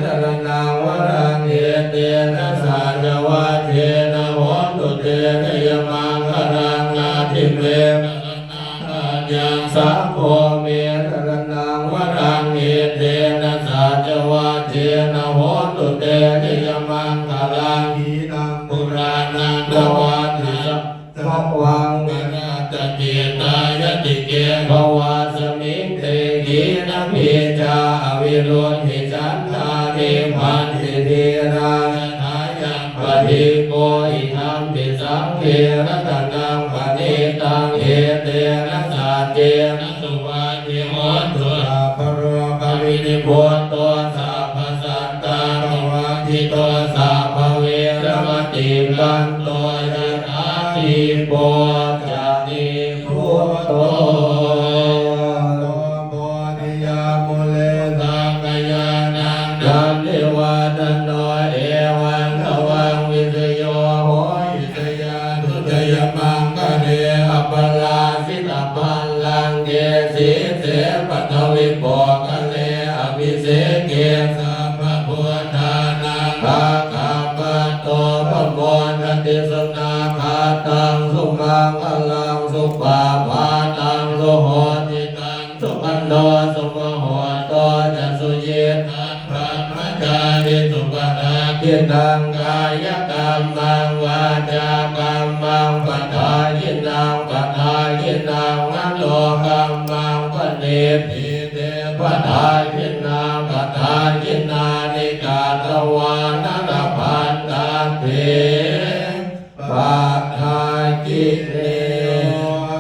สรณังวรังเอเตนะสัจวัฏเทนะโหตุเตนะยมังครังนาทิเมยังสัพโพเมสรณังวรังเอเตนะสัจวัฏเทนะโหตุเตนะยมังครังอีนังปุรานังกวัฏฏะสัพวังวินาศเจตายติเกภวาสมิงเตกีนะพิจาอวิโรธิจันทานิพันติเทรานายังปฏิโกอิธัมปิสังเขรัตนังปณิตังเอเตนะสัจเจนะสุวาทิโหตุสัพพโรภวินิโพตุสัพพสัตตาภวังทิโตสัพพเวรมติกันโตยะถาทิโพจานิพุตโตโพธิยามุเลสังกายานังดัมเทวานันโนเอวังขวังวิสโยโหวิสยาทุตยมังคะเนอัปปลาสิตปัลลังเกสีเสปัทวิโปคะเลอภิเสเกสัพพพุทธานังภาคัมปะโตปโมทติสนาคาตังสุมังอลังสุปาภาตังโลโหติตังสุปันโนสุมโหโตจะสุเยตังพระมจาริสุปนาคิตังกายกรรมังวาจากรรมังปัฏฐายินังปัฏฐายินังมโนกรรมังปณิทิเตปัฏฐายินังปัฏฐายินานิกาตวานันพันตาเถปัฏฐาจิเน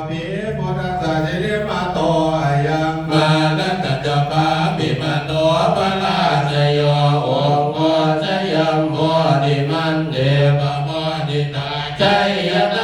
ภิพุทธัสสะเทมาโตอายังมานัตจปาปิมโนปลาสโยโอโมสยมโมดิมันเดปโมดิตาชัยยะ